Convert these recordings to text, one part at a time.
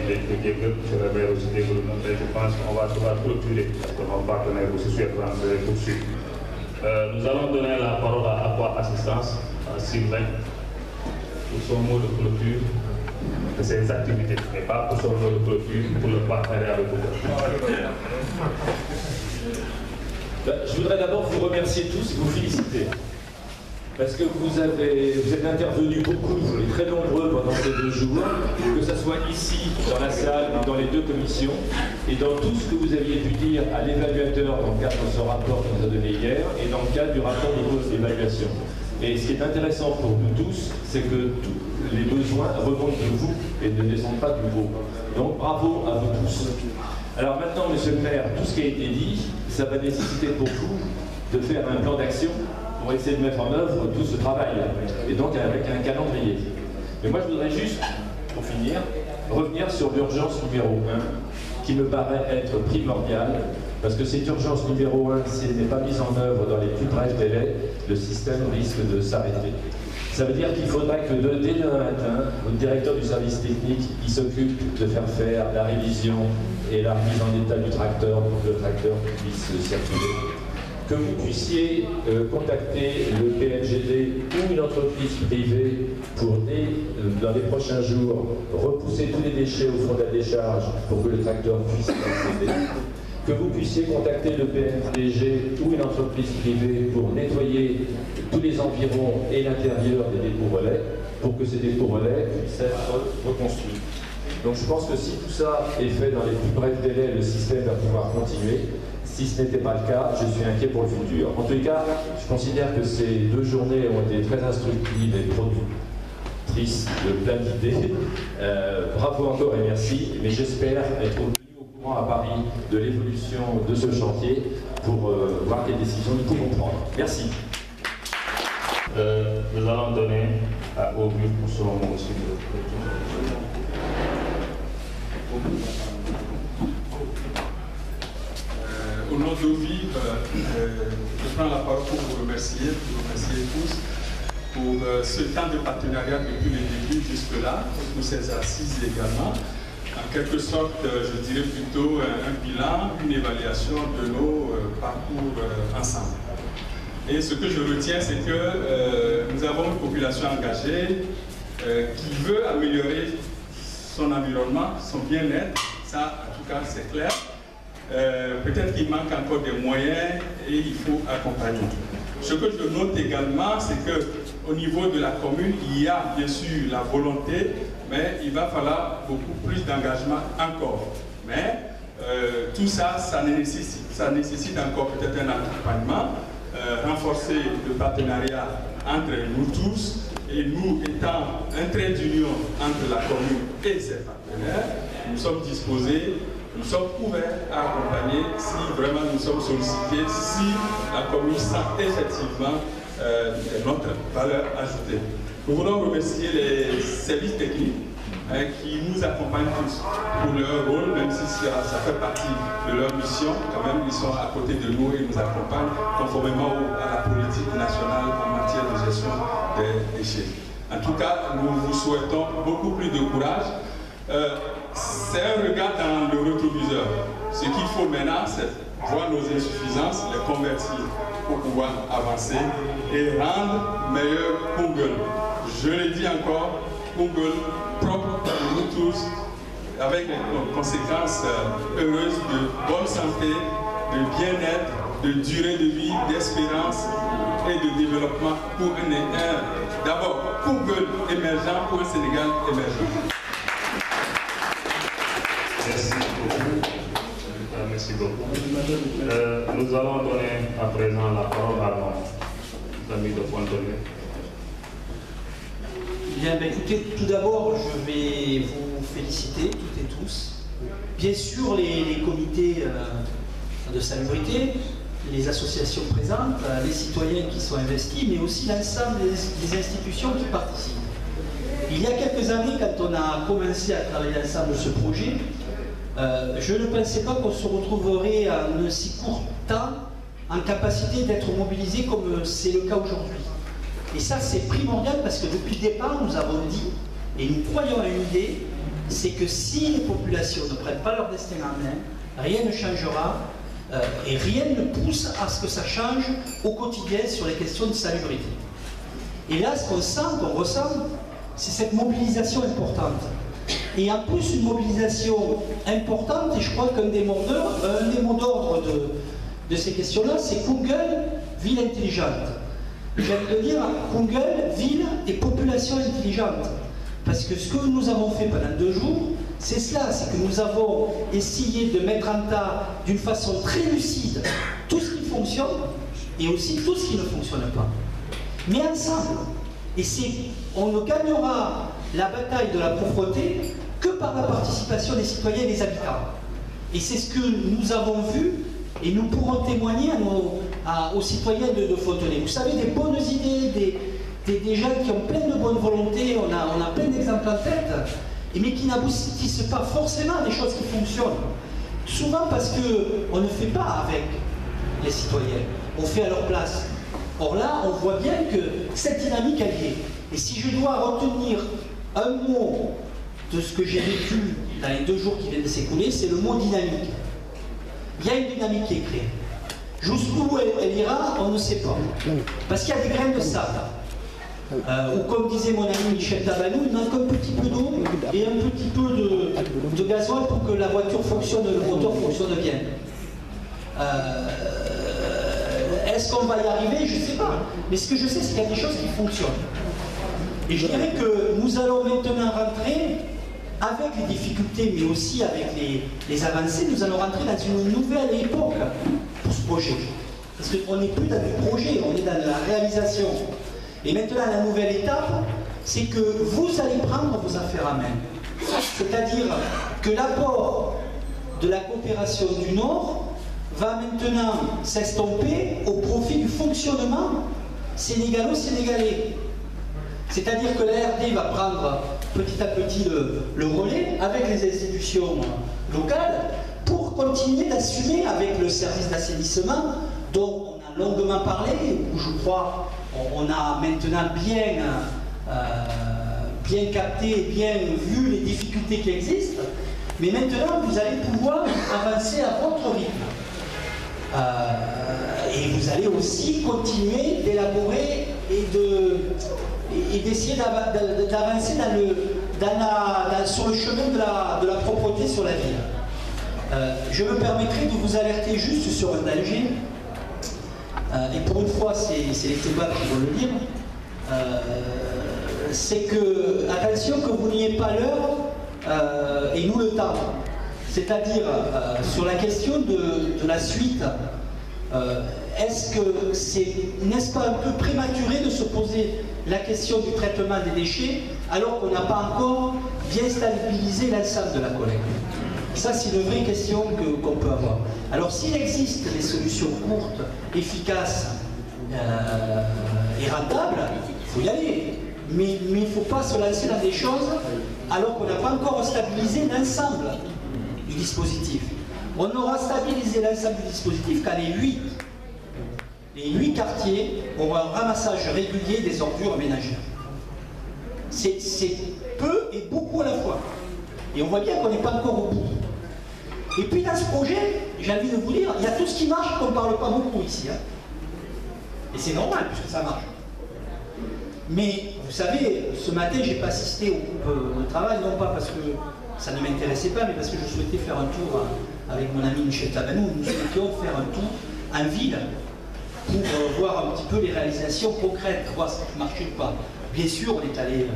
développe, je le aussi développement, et je pense qu'on va clôturer parce que mon partenaire aussi souhaite rentrer tout de suite. Nous allons donner la parole à Aqua Assistance, à Sylvain, pour son mot de clôture de ses activités, mais pas pour son mot de clôture, pour le partenariat avec vous. Je voudrais d'abord vous remercier tous et vous féliciter. Parce que vous êtes intervenus beaucoup, vous êtes très nombreux pendant ces 2 jours, que ce soit ici, dans la salle, ou dans les 2 commissions, et dans tout ce que vous aviez pu dire à l'évaluateur dans le cadre de ce rapport qu'on nous a donné hier, et dans le cadre du rapport d'évaluation. Et ce qui est intéressant pour nous tous, c'est que tous les besoins remontent de vous et ne descendent pas du haut. Donc bravo à vous tous. Alors maintenant, monsieur le maire, tout ce qui a été dit, ça va nécessiter pour vous de faire un plan d'action pour essayer de mettre en œuvre tout ce travail, et donc avec un calendrier. Mais moi je voudrais juste, pour finir, revenir sur l'urgence numéro 1, qui me paraît être primordiale, parce que cette urgence numéro 1, si elle n'est pas mise en œuvre dans les plus brefs délais, le système risque de s'arrêter. Ça veut dire qu'il faudra que dès demain matin, le directeur du service technique qui s'occupe de faire la révision et la remise en état du tracteur pour que le tracteur puisse circuler, que vous puissiez contacter le PNGD ou une entreprise privée pour, dans les prochains jours, repousser tous les déchets au fond de la décharge pour que le tracteur puisse accéder. Que vous puissiez contacter le PNDG ou une entreprise privée pour nettoyer tous les environs et l'intérieur des dépôts relais, pour que ces dépôts relais puissent être reconstruits. Donc je pense que si tout ça est fait dans les plus brefs délais, le système va pouvoir continuer. Si ce n'était pas le cas, je suis inquiet pour le futur. En tout cas, je considère que ces 2 journées ont été très instructives et productrices de plein d'idées. Bravo encore et merci, mais j'espère être tenu au courant à Paris de l'évolution de ce chantier pour voir quelles décisions nous pouvons prendre. Merci. Nous allons donner à Auguste pour son mot aussi. Au nom d'Ovi, je prends la parole pour vous remercier tous pour ce temps de partenariat depuis le début jusque-là, pour ces assises également. En quelque sorte, je dirais plutôt un bilan, une évaluation de nos parcours ensemble. Et ce que je retiens, c'est que nous avons une population engagée qui veut améliorer son environnement, son bien-être. Ça, en tout cas, c'est clair. Peut-être qu'il manque encore des moyens et il faut accompagner. Ce que je note également, c'est qu'au niveau de la commune, il y a bien sûr la volonté, mais il va falloir beaucoup plus d'engagement encore. Mais tout ça, ça nécessite encore peut-être un accompagnement, renforcer le partenariat entre nous tous, et nous étant un trait d'union entre la commune et ses partenaires, nous sommes disposés, nous sommes ouverts à accompagner si vraiment nous sommes sollicités, si la commune sent effectivement notre valeur ajoutée. Nous voulons remercier les services techniques qui nous accompagnent tous pour leur rôle, même si ça fait partie de leur mission. Quand même, ils sont à côté de nous et nous accompagnent conformément à la politique nationale en matière de gestion des déchets. En tout cas, nous vous souhaitons beaucoup plus de courage. C'est un regard dans le rétroviseur. Ce qu'il faut maintenant, c'est voir nos insuffisances, les convertir pour pouvoir avancer et rendre meilleur Koungheul. Je le dis encore, Koungheul propre pour nous tous, avec les conséquences heureuses de bonne santé, de bien-être, de durée de vie, d'espérance et de développement pour d'abord Koungheul émergent, pour un Sénégal émergent. Merci beaucoup. Merci beaucoup. Nous allons donner à présent la parole à nos amis de Pointe-Noire. Bien, écoutez, tout d'abord, je vais vous féliciter toutes et tous. Bien sûr, les comités de salubrité, les associations présentes, les citoyens qui sont investis, mais aussi l'ensemble des institutions qui participent. Il y a quelques années, quand on a commencé à travailler ensemble ce projet, je ne pensais pas qu'on se retrouverait en un si court temps en capacité d'être mobilisé comme c'est le cas aujourd'hui. Et ça, c'est primordial parce que depuis le départ, nous avons dit, et nous croyons à une idée, c'est que si les populations ne prennent pas leur destin en main, rien ne changera et rien ne pousse à ce que ça change au quotidien sur les questions de salubrité. Et là, ce qu'on sent, qu'on ressent, c'est cette mobilisation importante. Et en plus, une mobilisation importante, et je crois qu'un des mots d'ordre de ces questions-là, c'est Kungl, ville intelligente. J'aime de dire Kungl, ville et population intelligente. Parce que ce que nous avons fait pendant 2 jours, c'est cela, c'est que nous avons essayé de mettre en tas d'une façon très lucide tout ce qui fonctionne et aussi tout ce qui ne fonctionne pas. Mais ensemble. Et on ne gagnera la bataille de la pauvreté que par la participation des citoyens et des habitants. Et c'est ce que nous avons vu et nous pourrons témoigner aux citoyens de Fontenay. Vous savez, des bonnes idées, des gens qui ont plein de bonne volonté, on a plein d'exemples en tête, mais qui n'aboutissent pas forcément à des choses qui fonctionnent. Souvent parce qu'on ne fait pas avec les citoyens, on fait à leur place. Or là, on voit bien que cette dynamique, elle y est. Et si je dois retenir un mot de ce que j'ai vécu dans les 2 jours qui viennent de s'écouler, c'est le mot dynamique. Il y a une dynamique qui est créée. Jusqu'où elle ira, on ne sait pas. Parce qu'il y a des graines de sable. Ou comme disait mon ami Michel Tabanou, il manque un petit peu d'eau et un petit peu de gasoil pour que la voiture fonctionne, le moteur fonctionne bien. Est-ce qu'on va y arriver? Je ne sais pas. Mais ce que je sais, c'est qu'il y a des choses qui fonctionnent. Et je dirais que nous allons maintenant rentrer, avec les difficultés, mais aussi avec les avancées, nous allons rentrer dans une nouvelle époque pour ce projet. Parce qu'on n'est plus dans le projet, on est dans la réalisation. Et maintenant, la nouvelle étape, c'est que vous allez prendre vos affaires en main. C'est-à-dire que l'apport de la coopération du Nord va maintenant s'estomper au profit du fonctionnement sénégalo-sénégalais. C'est-à-dire que l'ARD va prendre petit à petit le relais avec les institutions locales pour continuer d'assumer avec le service d'assainissement dont on a longuement parlé, où je crois on a maintenant bien capté, bien vu les difficultés qui existent, mais maintenant vous allez pouvoir avancer à votre rythme. Et vous allez aussi continuer d'élaborer et d'essayer d'avancer sur le chemin de la propreté sur la ville. Je me permettrai de vous alerter juste sur un danger, et pour une fois c'est les Québécois qui vont le dire, c'est que, attention que vous n'ayez pas l'heure et nous le temps. C'est-à-dire, sur la question de la suite, n'est-ce pas un peu prématuré de se poser la question du traitement des déchets alors qu'on n'a pas encore bien stabilisé l'ensemble de la collecte? Ça, c'est une vraie question qu'on peut avoir. Alors, s'il existe des solutions courtes, efficaces et rentables, il faut y aller. Mais il ne faut pas se lancer dans des choses alors qu'on n'a pas encore stabilisé l'ensemble du dispositif. On aura stabilisé l'ensemble du dispositif quand les 8 quartiers auront un ramassage régulier des ordures ménagères. C'est peu et beaucoup à la fois. Et on voit bien qu'on n'est pas encore au bout. Et puis dans ce projet, j'ai envie de vous dire, il y a tout ce qui marche qu'on ne parle pas beaucoup ici. Hein. Et c'est normal puisque ça marche. Mais vous savez, ce matin, je n'ai pas assisté au groupe de travail, non pas parce que ça ne m'intéressait pas, mais parce que je souhaitais faire un tour avec mon ami Michel Tabanou. Nous souhaitions faire un tour en ville pour voir un petit peu les réalisations concrètes, voir ce qui marchait ou pas. Bien sûr, on est allé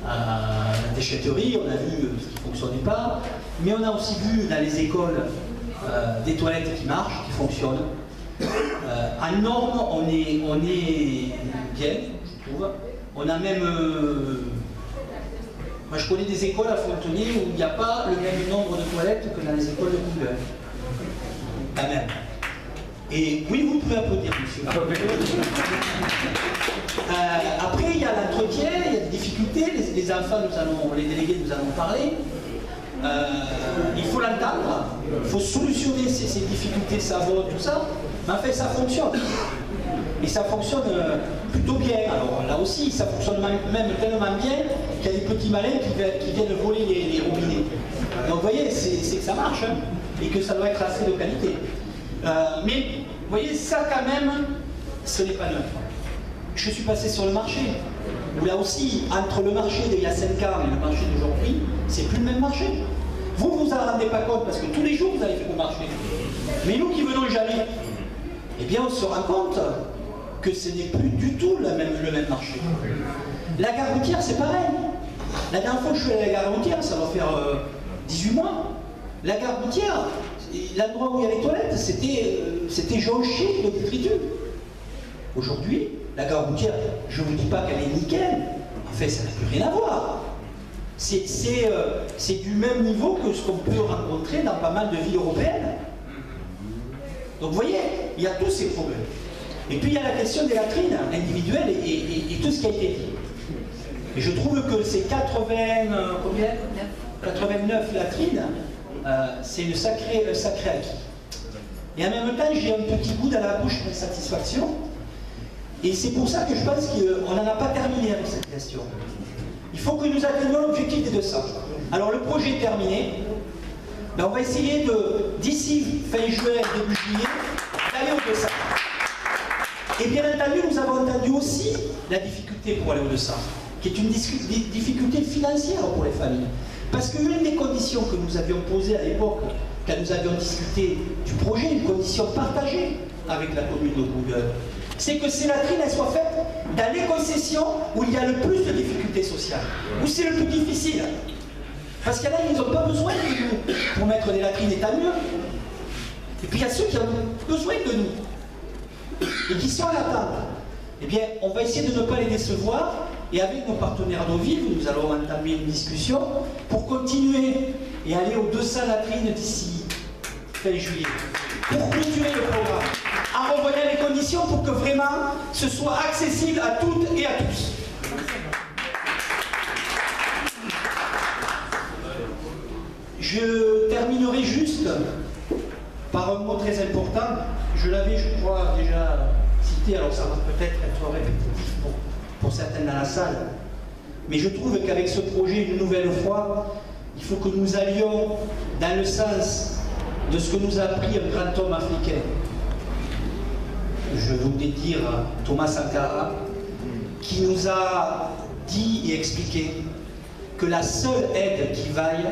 à la déchetterie, on a vu ce qui ne fonctionnait pas, mais on a aussi vu dans les écoles des toilettes qui marchent, qui fonctionnent. En norme, on est bien, je trouve. On a même... moi, je connais des écoles à Fontenay où il n'y a pas le même nombre de toilettes que dans les écoles de Kungl. Quand même. Et oui, vous pouvez applaudir, monsieur. Après, il y a l'entretien, il y a des difficultés. Les enfants, les délégués, nous allons parler. Il faut l'entendre, il faut solutionner ces difficultés, savon, tout ça. Mais en fait, ça fonctionne. Et ça fonctionne plutôt bien. Alors là aussi, ça fonctionne même tellement bien qu'il y a des petits malins qui viennent voler les robinets. Donc vous voyez, c'est que ça marche, hein, et que ça doit être assez de qualité. Mais vous voyez, ça quand même, ce n'est pas neuf. Je suis passé sur le marché, où là aussi, entre le marché d'il y a 5 ans et le marché d'aujourd'hui, c'est plus le même marché. Vous vous en rendez pas compte parce que tous les jours vous allez faire au marché. Mais nous qui venons jamais, eh bien on se rend compte que ce n'est plus du tout le même marché. La gare routière, c'est pareil. La dernière fois que je suis allé à la gare routière, ça va faire 18 mois. La gare routière, l'endroit où il y a les toilettes, c'était jonché de détritus. Aujourd'hui, la gare routière, je ne vous dis pas qu'elle est nickel, en fait, ça n'a plus rien à voir. C'est du même niveau que ce qu'on peut rencontrer dans pas mal de villes européennes. Donc vous voyez, il y a tous ces problèmes. Et puis il y a la question des latrines individuelles et tout ce qui a été dit. Et je trouve que ces 89 latrines, c'est un sacré acquis. Et en même temps, j'ai un petit goût dans la bouche de satisfaction. Et c'est pour ça que je pense qu'on n'en a pas terminé avec cette question. Il faut que nous atteignions l'objectif des 200. Alors le projet est terminé. Ben, on va essayer d'ici fin juin, début juillet, d'aller au 200. Et bien entendu, nous avons entendu aussi la difficulté pour aller au 200, qui est une difficulté financière pour les familles. Parce qu'une des conditions que nous avions posées à l'époque, quand nous avions discuté du projet, une condition partagée avec la commune de Google, c'est que ces latrines elles soient faites dans les concessions où il y a le plus de difficultés sociales, où c'est le plus difficile. Parce qu'il y en a, ils n'ont pas besoin de nous pour mettre des latrines, et tant mieux. Et puis il y a ceux qui ont besoin de nous et qui sont à l'attente. Eh bien, on va essayer de ne pas les décevoir, et avec nos partenaires d'eau vive, nous allons entamer une discussion pour continuer et aller aux 200 latrines d'ici fin juillet, pour clôturer le programme, en revoyant les conditions pour que vraiment ce soit accessible à toutes et à tous. Je terminerai juste par un mot très important. Je l'avais, je crois, déjà cité, alors ça va peut-être être répétitif pour certains dans la salle. Mais je trouve qu'avec ce projet, une nouvelle fois, il faut que nous allions dans le sens de ce que nous a appris un grand homme africain. Je voulais dire Thomas Sankara, qui nous a dit et expliqué que la seule aide qui vaille,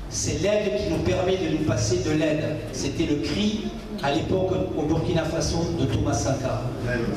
c'est l'aide qui nous permet de nous passer de l'aide. C'était le cri à l'époque au Burkina Faso de Thomas Sankara.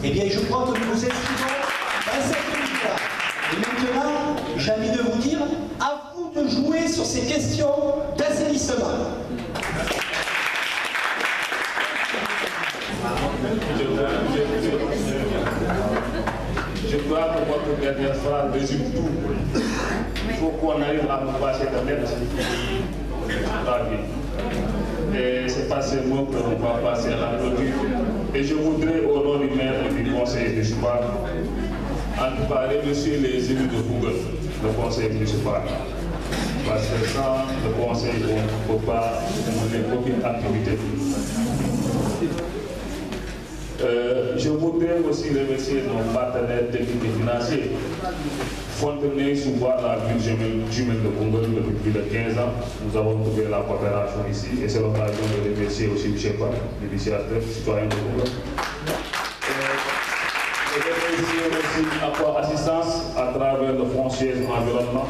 Eh bien, je crois que nous nous inscrivons dans cette lutte-là. Et maintenant, j'ai envie de vous dire, à vous de jouer sur ces questions d'assainissement. Je crois que votre dernière phrase résume tout. Il faut qu'on arrive à nous passer de l'aide. Et c'est pas ces mots que l'on va passer à la clôture. Et je voudrais, au nom du maire et du conseil municipal, en tout cas remercier les élus de Google, le conseil municipal. Parce que sans le conseil, on ne peut pas mener aucune activité. Je voudrais aussi remercier nos partenaires techniques et financiers. Fontenay souvent la ville jumelle de Google depuis plus de 15 ans. Nous avons trouvé la coopération ici et c'est l'occasion de remercier aussi M. Pan, l'initiateur citoyen de Google. Je remercie aussi Apport Assistance à travers le foncier environnement.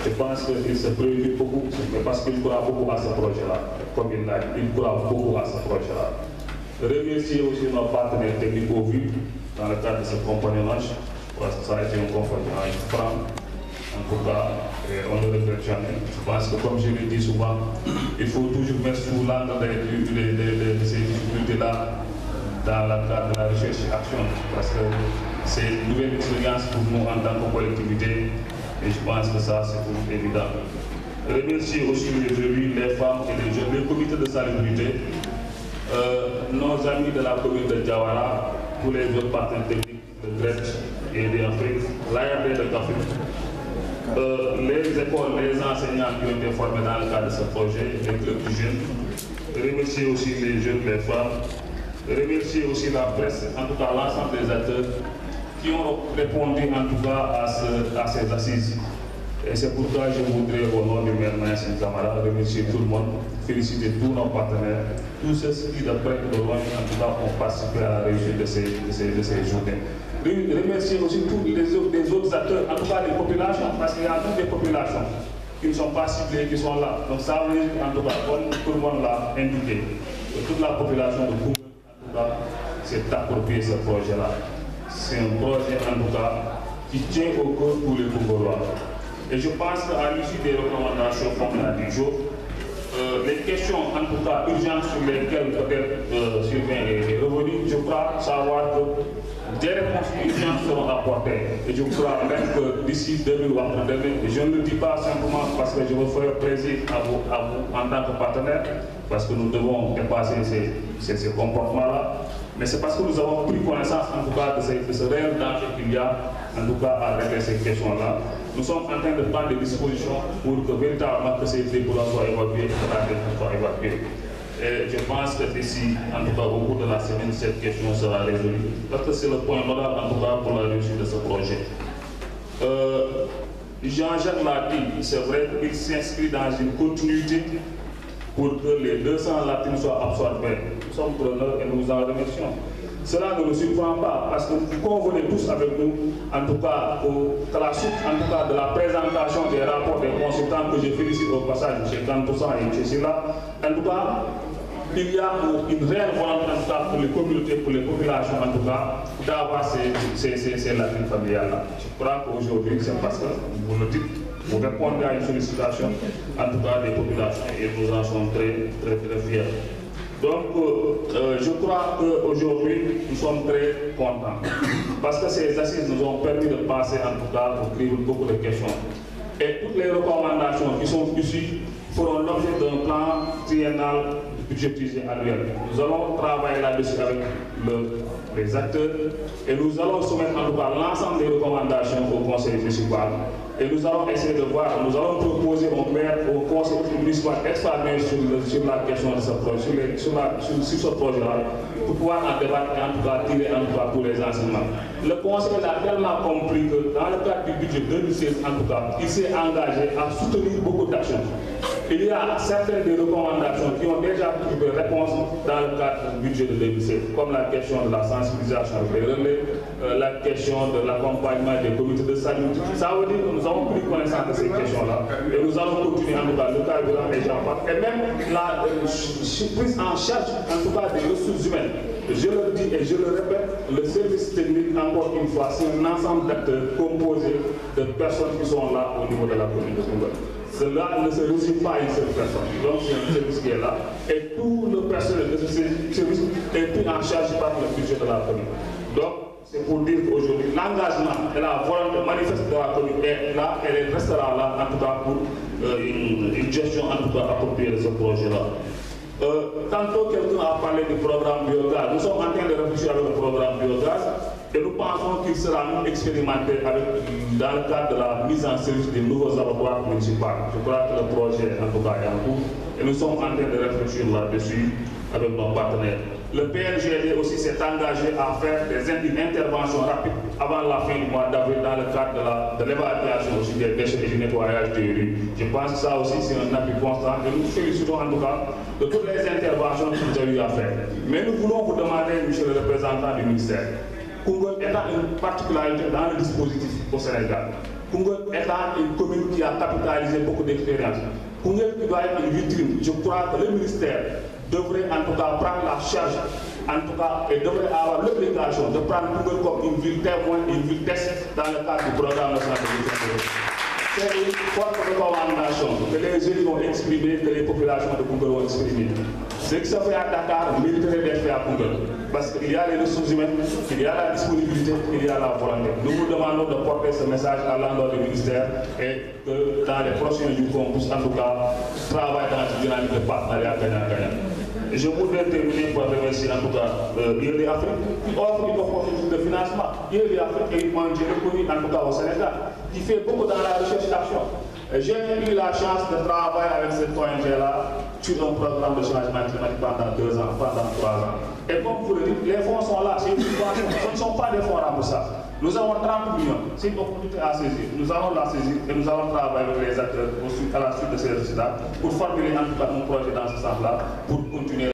Je pense qu'il se préoccupe beaucoup, mais parce qu'il croit beaucoup à ce projet-là. Comme il l'a dit, il croit beaucoup à ce projet-là. Remercier aussi nos partenaires techniques au vu dans le cadre de ce compagnonnage, parce que ça a été un compagnonnage franc. En tout cas, on ne le regrette jamais. Je pense que, comme je le dis souvent, il faut toujours mettre sous l'angle de ces difficultés-là dans le cadre de la recherche et action, parce que c'est une nouvelle expérience pour nous en tant que collectivité, et je pense que ça, c'est tout évident. Remercier aussi les élus, les femmes et les jeunes, les comités de salubrité, nos amis de la commune de Diawara, tous les autres partenaires techniques de Grèce et d'Afrique, l'ARD de Café, les écoles, les enseignants qui ont été formés dans le cadre de ce projet, les clubs du jeunes, remercier aussi les jeunes, les femmes, remercier aussi la presse, en tout cas l'ensemble des acteurs qui ont répondu en tout cas à ces assises. Et c'est pourquoi je voudrais, au nom du maire Mayacine Camara, remercier tout le monde, féliciter tous nos partenaires, tous ceux qui, de près et de loin, en tout cas, ont participé à la réussite de ces journées. Remercier aussi tous les autres acteurs, en tout cas les populations, parce qu'il y a toutes les populations qui ne sont pas ciblées, qui sont là. Donc ça veut dire, en tout cas, comme tout le monde l'a indiqué, que toute la population de Koungheul, en tout cas, s'est approprié ce projet-là. C'est un projet, en tout cas, qui tient au cœur pour les Koungheullois. Et je pense qu'à l'issue des recommandations, comme l'a dit Jo, les questions, en tout cas urgentes sur lesquelles peut-être Sylvain est revenu, je crois savoir que des réponses urgentes seront apportées. Et je crois même que d'ici 2000 ou après 2000, je ne le dis pas simplement parce que je veux faire plaisir à vous en tant que partenaire, parce que nous devons dépasser ces comportements-là, mais c'est parce que nous avons pris connaissance en tout cas de ce réel danger qu'il y a en tout cas à régler ces questions-là. Nous sommes en train de prendre des dispositions pour que véritablement que ces débouts-là soient évacués, Et je pense que d'ici, en tout cas au cours de la semaine, cette question sera résolue. Parce que c'est le point nodal en tout cas pour la réussite de ce projet. Jean-Jacques l'a dit, c'est vrai qu'il s'inscrit dans une continuité pour que les 200 latines soient absorbés. Nous sommes preneurs et nous en remercions. Cela ne nous surprend pas parce que vous convenez tous avec nous, en tout cas, que la suite en tout cas, de la présentation des rapports des consultants que je félicite au passage, M. Kantousan et M. Silla, en tout cas, il y a une réelle volonté en tout cas pour les communautés, pour les populations en tout cas, d'avoir ces latines familiales-là. Je crois qu'aujourd'hui, c'est parce que vous le dites, vous répondez à une sollicitation, en tout cas des populations, et nous en sommes très, très, très fiers. Donc, je crois qu'aujourd'hui, nous sommes très contents. Parce que ces assises nous ont permis de passer, en tout cas, pour écrire beaucoup de questions. Et toutes les recommandations qui sont issues feront l'objet d'un plan triennal budgétisé annuel. Nous allons travailler là-dessus avec les acteurs et nous allons soumettre en tout cas l'ensemble des recommandations au conseil municipal. Et nous allons essayer de voir, nous allons proposer au maire, au conseil municipal extraordinaire sur la question de ce projet, sur ce projet-là, pour pouvoir en débattre et en tout cas tirer en tout cas tous les enseignements. Le conseil a tellement compris que dans le cadre du budget 2016, en tout cas, il s'est engagé à soutenir beaucoup d'actions. Il y a certaines des recommandations qui ont déjà trouvé réponse dans le cadre du budget de 2016, comme la question de la sensibilisation des relais, la question de l'accompagnement des comités de salut. Ça veut dire que nous avons pris connaissance de ces questions-là et nous allons continuer en tout cas le carburant et j'en parle. Et même la prise en charge en tout cas des ressources humaines. Je le dis et je le répète, le service technique, encore une fois, c'est un ensemble d'acteurs composé de personnes qui sont là au niveau de la commune de Koungheul. Cela ne se résume pas à une seule personne. Donc c'est un service qui est là et tout le personnel de ce service est pris en charge par le budget de la commune. Donc c'est pour dire qu'aujourd'hui l'engagement et la volonté manifeste de la commune est là et elle restera là en tout cas pour une gestion en tout cas appropriée de ce projet-là. Tantôt quelqu'un a parlé du programme biogaz. Nous sommes en train de réfléchir avec le programme biogaz et nous pensons qu'il sera expérimenté dans le cadre de la mise en service des nouveaux abattoirs municipaux. Je crois que le projet en tout cas est en cours et nous sommes en train de réfléchir là-dessus avec nos partenaires. Le PNGD aussi s'est engagé à faire des interventions rapides avant la fin du mois d'avril dans le cadre de l'évacuation aussi des déchets et du nettoyage des rues. Je pense que ça aussi c'est un appui constant et nous félicitons en tout cas de toutes les interventions que vous avez eu à faire. Mais nous voulons vous demander, monsieur le représentant du ministère, Koungheul étant une particularité dans le dispositif au Sénégal, Koungheul étant une commune qui a capitalisé beaucoup d'expérience, Koungheul qui doit être une vitrine, je crois que le ministère devrait en tout cas prendre la charge, en tout cas, et devrait avoir l'obligation de prendre Koungheul comme une ville témoin, une ville test dans le cadre du programme national de développement. C'est une forte recommandation que les élus ont exprimé, que les populations de Koungheul ont exprimé. Ce qui se fait à Dakar mériterait d'être fait à Koungheul. Parce qu'il y a les ressources humaines, il y a la disponibilité, il y a la volonté. Nous vous demandons de porter ce message à l'endroit du ministère et que dans les prochains jours, qu'on puisse en tout cas travailler dans une dynamique de partenariat gagnant-gagnant. Je voudrais terminer par remercier en tout cas IED Afrique qui offre une opportunité de financement. IED Afrique est une ONG reconnue en tout cas au Sénégal qui fait beaucoup dans la recherche d'action. J'ai eu la chance de travailler avec cette ONG-là sur un programme de changement climatique pendant 2 ans, pendant 3 ans. Et comme vous le dites, les fonds sont là, c'est une subvention, ce ne sont pas des fonds remboursables. Nous avons 30 millions, c'est une opportunité à saisir. Nous allons la saisir et nous allons travailler avec les acteurs à la suite de ces résultats pour formuler en tout cas un projet dans ce sens-là, pour continuer